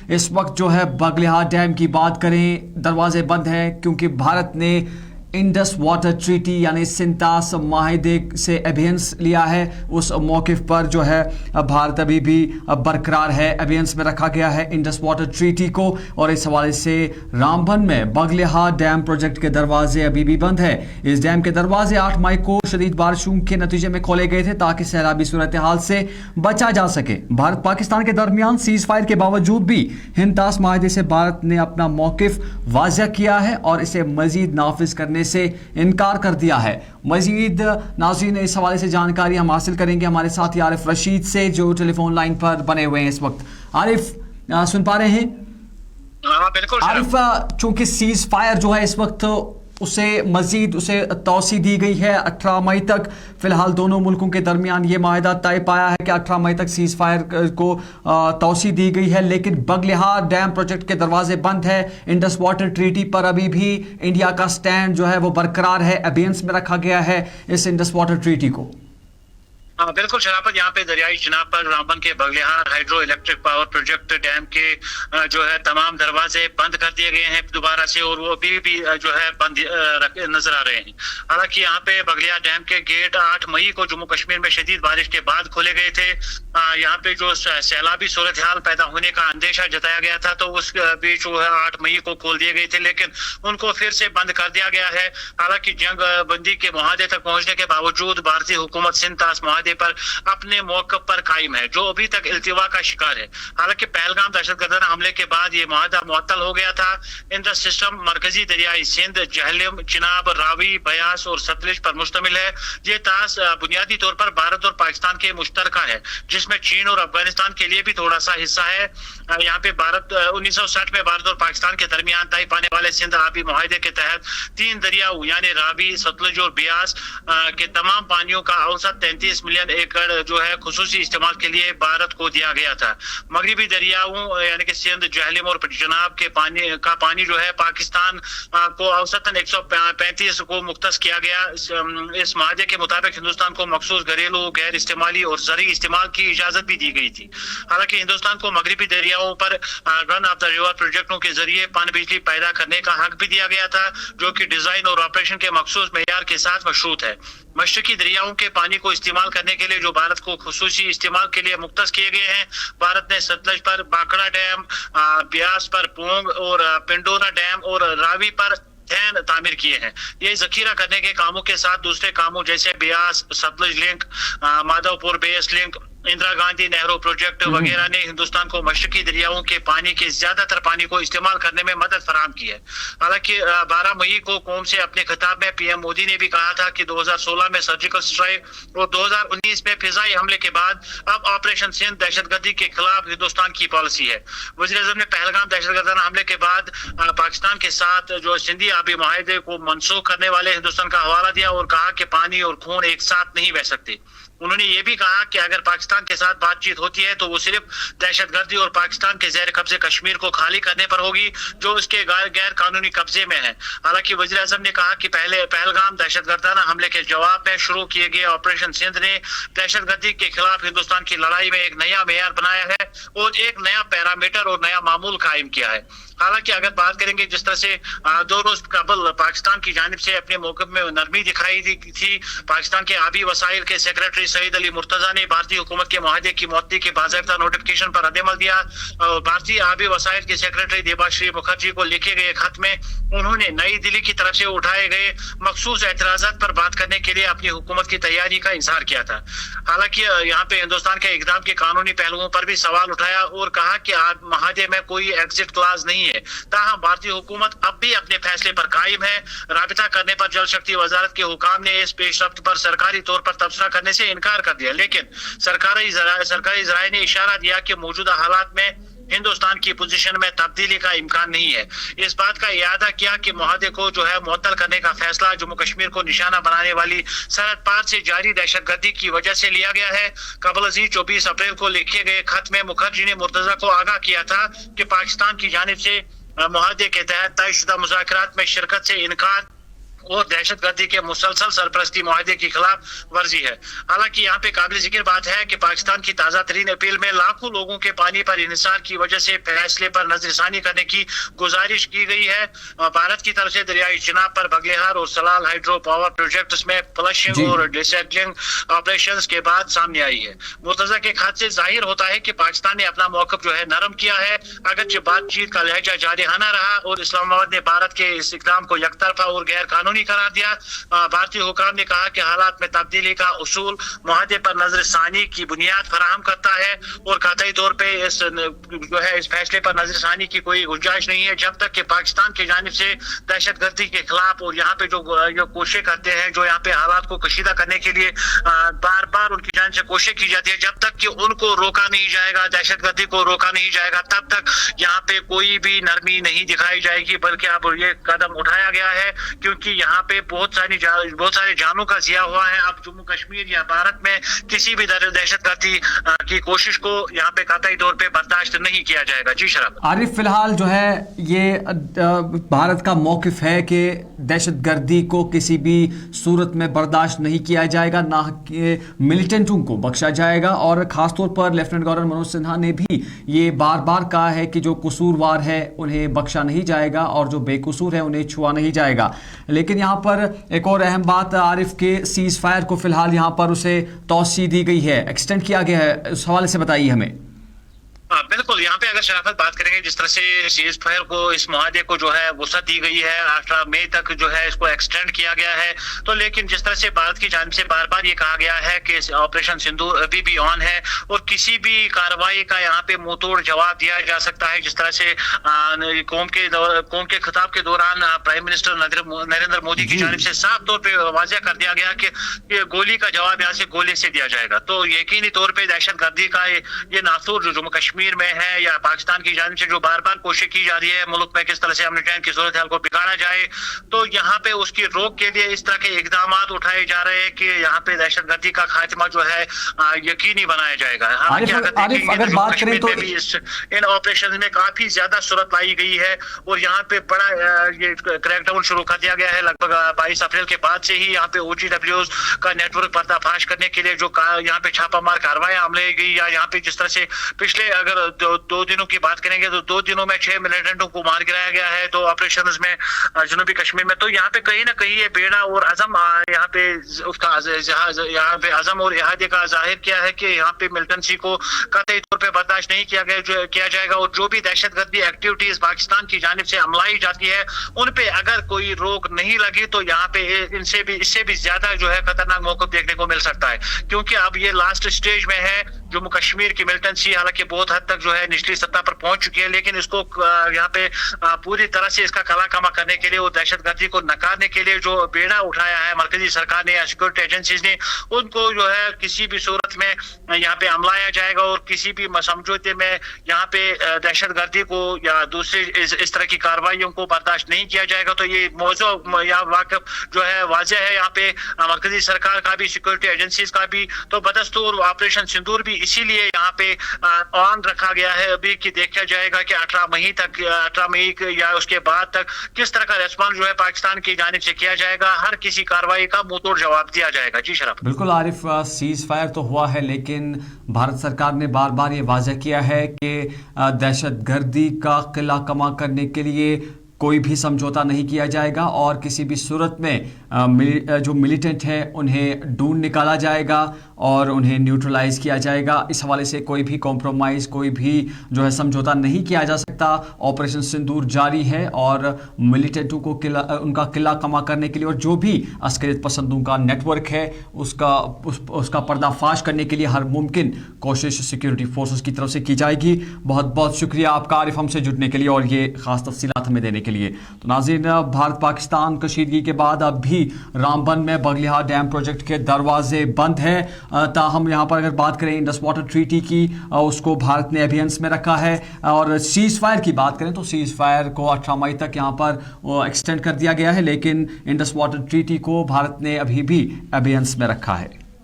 اس وقت جو ہے بغلہار ڈیم کی بات کریں، دروازے بند ہیں کیونکہ بھارت نے انڈس واٹر ٹریٹی یعنی سنتاس معاہدے سے ابھینس لیا ہے۔ اس موقف پر جو ہے بھارت ابھی بھی برقرار ہے، ابھینس میں رکھا گیا ہے انڈس واٹر ٹریٹی کو، اور اس حوالے سے رامبن میں بغلہار ڈیم پروجیکٹ کے دروازے ابھی بھی بند ہیں۔ اس ڈیم کے دروازے 8 مئی کو شدید بارشوں کے نتیجے میں کھولے گئے تھے تاکہ سیلابی صورتحال سے بچا جا سکے۔ بھارت پاکستان کے درمیان سیز فائر کے باوجود بھی ہنداس معاہدے سے بھارت نے اپنا موقف واضح کیا ہے اور اسے مزید نافذ کرنے سے انکار کر دیا ہے۔ مزید ناظرین اس حوالے سے جانکاری ہم حاصل کریں گے ہمارے ساتھی عارف رشید سے جو ٹیلی فون لائن پر بنے ہوئے ہیں اس وقت۔ عارف سن پا رہے ہیں؟ بالکل عارف، چونکہ سیز فائر جو ہے اس وقت اسے مزید توسیع دی گئی ہے 18 مئی تک۔ فی الحال دونوں ملکوں کے درمیان یہ معاہدہ طے پایا ہے کہ 18 مئی تک سیز فائر کو توسیع دی گئی ہے، لیکن بغلہار ڈیم پروجیکٹ کے دروازے بند ہے۔ انڈس واٹر ٹریٹی پر ابھی بھی انڈیا کا سٹینڈ جو ہے وہ برقرار ہے، ابینس میں رکھا گیا ہے اس انڈس واٹر ٹریٹی کو۔ بالکل شرافت، یہاں پہ دریائی چناب پر رامبن کے Baglihar hydro electric power project dam کے جو ہے تمام دروازے بند کر دیے گئے ہیں دوبارہ سے، اور وہ ابھی بھی جو ہے بند نظر آ رہے ہیں۔ حالانکہ یہاں پہ بغلہار ڈیم کے گیٹ 8 مئی کو جموں کشمیر میں شدید بارش کے بعد کھولے گئے تھے۔ یہاں پہ جو سیلابی صورتحال پیدا ہونے کا اندیشہ جتایا گیا تھا تو اس بیچ جو ہے 8 مئی کو کھول دیے گئے تھے، لیکن ان کو پھر سے بند کر دیا گیا ہے۔ حالانکہ جنگ بندی کے معاہدے تک پہنچنے کے باوجود بھارتی حکومت سنتاس معاہدے پر اپنے موقف پر قائم ہے، جو ابھی تک التوا کا شکار ہے۔ حالانکہ پہلگام دہشت گردانہ حملے کے بعد یہ معاہدہ معطل ہو گیا تھا۔ انڈس سسٹم مرکزی دریائے سندھ، جہلم، چناب، راوی، بیاس اور ستلج پر مشتمل ہے۔ یہ طاس بنیادی طور پر بھارت اور پاکستان کے مشترکہ ہے، جس میں چین اور افغانستان کے لیے بھی تھوڑا سا حصہ ہے۔ یہاں پہ 1960 میں بھارت اور پاکستان کے درمیان طے پانے والے سندھ آبی معاہدے کے تحت 3 دریاؤں یعنی راوی، ستلج اور بیاس کے تمام پانیوں کا اوسط 33 ملین ایکڑ جو ہے خصوصی استعمال کے لیے بھارت کو دیا گیا تھا۔ مغربی دریاؤں یعنی کہ سندھ، جہلم اور چناب کے پانی جو ہے پاکستان کو اوسطاً 135 کو مختص کیا گیا۔ اس معاہدے کے مطابق ہندوستان کو مخصوص گھریلو، غیر استعمالی اور زرعی استعمال کی اجازت بھی دی گئی تھی۔ حالانکہ ہندوستان کو مغربی دریاؤں پر رن آف دا ریور پروجیکٹوں کے ذریعے پن بجلی پیدا کرنے کا حق بھی دیا گیا تھا، جو کہ ڈیزائن اور آپریشن کے مخصوص معیار کے ساتھ مشروط ہے۔ مشرقی دریاؤں کے پانی کو استعمال کرنے کے لیے جو بھارت کو خصوصی استعمال کے لیے مختص کیے گئے ہیں، بھارت نے ستلج پر باکڑا ڈیم، بیاس پر پونگ اور پنڈورا ڈیم اور راوی پر ڈیم تعمیر کیے ہیں۔ یہ ذخیرہ کرنے کے کاموں کے ساتھ دوسرے کاموں جیسے بیاس ستلج لنک، مادھو پور بیس لنک، اندرا گاندھی نہرو پروجیکٹ وغیرہ نے ہندوستان کو مشرقی دریاؤں کے پانی کے زیادہ تر پانی کو استعمال کرنے میں مدد فراہم کی ہے۔ حالانکہ 12 مئی کو قوم سے اپنے خطاب میں پی ایم مودی نے بھی کہا تھا کہ 2016 میں سرجیکل اسٹرائک اور 2019 میں فضائی حملے کے بعد اب آپریشن سندھ دہشت گردی کے خلاف ہندوستان کی پالیسی ہے۔ وزیر اعظم نے پہلگام دہشت گردانہ حملے کے بعد پاکستان کے ساتھ جو سندھی آبی معاہدے کو منسوخ کرنے والے ہندوستان کا حوالہ دیا اور کہا کہ پانی اور خون ایک ساتھ نہیں بہ سکتے۔ انہوں نے یہ بھی کہا کہ اگر پاکستان کے ساتھ بات چیت ہوتی ہے تو وہ صرف دہشت گردی اور پاکستان کے زیر قبضے کشمیر کو خالی کرنے پر ہوگی، جو اس کے غیر قانونی قبضے میں ہے۔ حالانکہ وزیر اعظم نے کہا کہ پہلگام دہشت گردانہ حملے کے جواب میں شروع کیے گئے آپریشن سندھ نے دہشت گردی کے خلاف ہندوستان کی لڑائی میں ایک نیا معیار بنایا ہے اور ایک نیا پیرامیٹر اور نیا معمول قائم کیا ہے۔ حالانکہ اگر بات کریں گے جس طرح سے 2 روز قبل پاکستان کی جانب سے اپنے موقف میں نرمی دکھائی دی تھی، پاکستان کے آبی وسائل کے سیکرٹری سعید علی مرتضیٰ نے بھارتی حکومت کے معاہدے کی معطلی کے باضابطہ نوٹیفکیشن پر رد عمل دیا۔ بھارتی آبی وسائل کے سیکرٹری دیباشری مکھرجی کو لکھے گئے خط میں انہوں نے نئی دلی کی طرف سے اٹھائے گئے مخصوص اعتراضات پر بات کرنے کے لیے اپنی حکومت کی تیاری کا اظہار کیا تھا۔ حالانکہ یہاں پہ ہندوستان کے اقدام کے قانونی پہلوؤں پر بھی سوال اٹھایا اور کہا کہ معاہدے میں کوئی ایگزٹ کلاز نہیں ہے، تاہم بھارتی حکومت اب بھی اپنے فیصلے پر قائم ہے۔ رابطہ کرنے پر جل شکتی وزارت کے حکام نے اس پیش رفت پر سرکاری طور پر تبصرہ کرنے سے انکار کر دیا، لیکن سرکاری ذرائع نے اشارہ دیا کہ موجودہ حالات میں ہندوستان کی پوزیشن میں تبدیلی کا امکان نہیں ہے۔ اس بات کا اعادہ کیا کہ معاہدے کو جو ہے معطل کرنے کا فیصلہ جموں کشمیر کو نشانہ بنانے والی سرحد پار سے جاری دہشت گردی کی وجہ سے لیا گیا ہے۔ قبل ازیں 24 اپریل کو لکھے گئے خط میں مکھرجی نے مرتضیٰ کو آگاہ کیا تھا کہ پاکستان کی جانب سے معاہدے کے تحت طے شدہ مذاکرات میں شرکت سے انکار اور دہشت گردی کے مسلسل سرپرستی معاہدے کی خلاف ورزی ہے۔ حالانکہ یہاں پہ قابل ذکر بات ہے کہ پاکستان کی تازہ ترین اپیل میں لاکھوں لوگوں کے پانی پر انحصار کی وجہ سے فیصلے پر نظر ثانی کرنے کی گزارش کی گئی ہے۔ بھارت کی طرف سے دریائے چناب پر بغلہار اور سلال ہائیڈرو پاور پروجیکٹس میں فلشنگ اور ڈیسیلنگ آپریشنز کے بعد سامنے آئی ہے۔ مرتضی کے خط سے ظاہر ہوتا ہے کہ پاکستان نے اپنا موقف جو ہے نرم کیا ہے، اگرچہ بات چیت کا لہجہ جارحانہ رہا اور اسلام آباد نے بھارت کے اس اقدام کو یک طرفہ اور غیر قانونی قرار دیا۔ بھارتی حکام نے کہا کہ حالات میں تبدیلی کا اصول معاہدے پر نظر ثانی کی بنیاد فراہم کرتا ہے اور قطعی طور پہ اس فیصلے پر نظر ثانی کی کوئی گنجائش نہیں ہے جب تک کہ پاکستان کی جانب سے دہشت گردی کے خلاف اور یہاں پہ جو کوشش کرتے ہیں، جو یہاں پہ حالات کو کشیدہ کرنے کے لیے بار بار ان کی جانب سے کوشش کی جاتی ہے، جب تک کہ ان کو روکا نہیں جائے گا، دہشت گردی کو روکا نہیں جائے گا، تب تک یہاں پہ کوئی بھی نرمی نہیں دکھائی جائے گی، بلکہ اب یہ قدم اٹھایا گیا ہے کیونکہ یہاں پہ بہت سارے جانوں کا ضیاع ہوا ہے۔ اب جموں کشمیر یا بھارت میں کسی بھی دہشت گردی کی کوشش کو یہاں پہ قطعی طور پہ برداشت نہیں کیا جائے گا۔ جی شراب عارف، فی الحال جو ہے یہ بھارت کا موقف ہے کہ دہشت گردی کو کسی بھی صورت میں برداشت نہیں کیا جائے گا، نہ کہ ملیٹنٹوں کو بخشا جائے گا، اور خاص طور پر لیفٹیننٹ گورنر منوج سنہا نے بھی یہ بار بار کہا ہے کہ جو قصوروار ہے انہیں بخشا نہیں جائے گا اور جو بے قصور ہے انہیں چھوا نہیں جائے گا۔ لیکن یہاں پر ایک اور اہم بات عارف کے سیز فائر کو فی الحال یہاں پر اسے توسیع دی گئی ہے، ایکسٹینڈ کیا گیا ہے، اس حوالے سے بتائیے ہمیں۔ بالکل، یہاں پہ اگر شرافت بات کریں گے، جس طرح سے سیز فائر کو اس معاہدے کو جو ہے وسعت دی گئی ہے، 18 مئی تک جو ہے اس کو ایکسٹینڈ کیا گیا ہے، تو لیکن جس طرح سے بھارت کی جانب سے بار بار یہ کہا گیا ہے کہ آپریشن سندور ابھی بھی آن ہے اور کسی بھی کارروائی کا یہاں پہ منہ توڑ جواب دیا جا سکتا ہے، جس طرح سے قوم کے خطاب کے دوران پرائم منسٹر نریندر مودی کی جانب سے صاف طور پہ واضح کر دیا گیا کہ گولی کا جواب یہاں سے گولے سے دیا جائے گا۔ تو یقینی طور پہ دہشت گردی کا یہ ناصور جو جموں کشمیر میں ہے یا پاکستان کی جانب سے جو بار بار کوشش کی جا رہی ہے ملک میں کس طرح سے امن چین کی صورتحال کو بگاڑا جائے، تو یہاں پہ اس کی روک کے لیے اس طرح کے اقدامات اٹھائے جا رہے ہیں کہ یہاں پہ دہشت گردی کا خاتمہ جو ہے یقینی بنایا جائے گا۔ اگر بات کریں تو ان آپریشن میں کافی زیادہ صورت لائی گئی ہے اور یہاں پہ بڑا یہ کریک ڈاؤن شروع کر دیا گیا ہے، لگ بھگ 22 اپریل کے بعد سے ہی یہاں پہ OGWs کا نیٹ ورک پردہ فاش کرنے کے لیے جو یہاں پہ چھاپہ مار کارروائیاں عملے گئی، یا یہاں پہ جس طرح سے پچھلے اگر دو دنوں کی بات کریں گے تو 2 دنوں میں 6 ملیٹنٹوں کو مار گرایا گیا ہے 2 آپریشنز میں جنوبی کشمیر میں۔ تو یہاں پہ کہیں نہ کہیں یہ بیڑا اور عزم یہاں پہ اس کا یہاں پہ عزم اور ارادے کا ظاہر کیا ہے کہ یہاں پہ ملیٹنسی کو قطعی طور پہ برداشت نہیں کیا جائے گا، اور جو بھی دہشت گردی ایکٹیویٹیز پاکستان کی جانب سے عملائی جاتی ہے ان پہ اگر کوئی روک نہیں لگی تو یہاں پہ اس سے بھی زیادہ جو ہے خطرناک موقف دیکھنے کو مل سکتا ہے، کیونکہ اب یہ لاسٹ سٹیج میں ہے۔ جموں کشمیر کی ملیٹنسی حالانکہ بہت حد تک جو ہے نچلی سطح پر پہنچ چکی ہے، لیکن اس کو یہاں پہ پوری طرح سے اس کا کلا کما کرنے کے لیے اور دہشت گردی کو نکارنے کے لیے جو بیڑا اٹھایا ہے مرکزی سرکار نے یا سیکورٹی ایجنسیز نے، ان کو جو ہے کسی بھی صورت میں یہاں پہ عملایا جائے گا اور کسی بھی سمجھوتے میں یہاں پہ دہشت گردی کو یا دوسری اس طرح کی کارروائیوں کو برداشت نہیں کیا جائے گا۔ تو یہ موضوع یا واقف جو ہے واضح ہے یہاں پہ مرکزی سرکار کا بھی، سیکورٹی ایجنسیز کا بھی۔ تو بدستور آپریشن سندور بھی اسی لیے یہاں پہ آن رکھا گیا ہے ابھی کہ دیکھا جائے گا کہ 18 مئی یا اس کے بعد تک کس طرح کا ریسپانس جو ہے پاکستان کی جانب سے کیا جائے گا، ہر کسی کارروائی کا منہ توڑ جواب دیا جائے گا۔ جی شراب بالکل عارف، سیز فائر تو ہوا ہے لیکن بھارت سرکار نے بار بار یہ واضح کیا ہے کہ دہشت گردی کا قلعہ کما کرنے کے لیے کوئی بھی سمجھوتا نہیں کیا جائے گا اور کسی بھی صورت میں جو ملیٹنٹ ہیں انہیں ڈھونڈ نکالا جائے گا اور انہیں نیوٹرلائز کیا جائے گا۔ اس حوالے سے کوئی بھی کمپرومائز، کوئی بھی جو ہے سمجھوتا نہیں کیا جا سکتا۔ آپریشن سندور جاری ہے اور ملیٹنٹوں کو ان کا قلعہ کما کرنے کے لیے اور جو بھی عسکریت پسندوں کا نیٹ ورک ہے اس کا پردہ فاش کرنے کے لیے ہر ممکن کوشش سیکیورٹی فورسز کی طرف سے کی جائے گی۔ بہت بہت شکریہ آپ کا عارف، ہم سے جڑنے کے لیے اور یہ خاص تفصیلات ہمیں دینے کے لیے۔ تو ناظرین، بھارت پاکستان کشیدگی کے بعد اب بھی رامبن میں بغلہار ڈیم پروجیکٹ کے دروازے بند ہیں، تاہم یہاں پر اگر بات کریں انڈس واٹر ٹریٹی کی، اس کو بھارت نے ابھینس میں رکھا ہے، اور سیز فائر کی بات کریں تو سیز فائر کو 18 مئی تک یہاں پر ایکسٹینڈ کر دیا گیا ہے، لیکن انڈس واٹر ٹریٹی کو بھارت نے ابھی بھی ابھینس میں رکھا ہے۔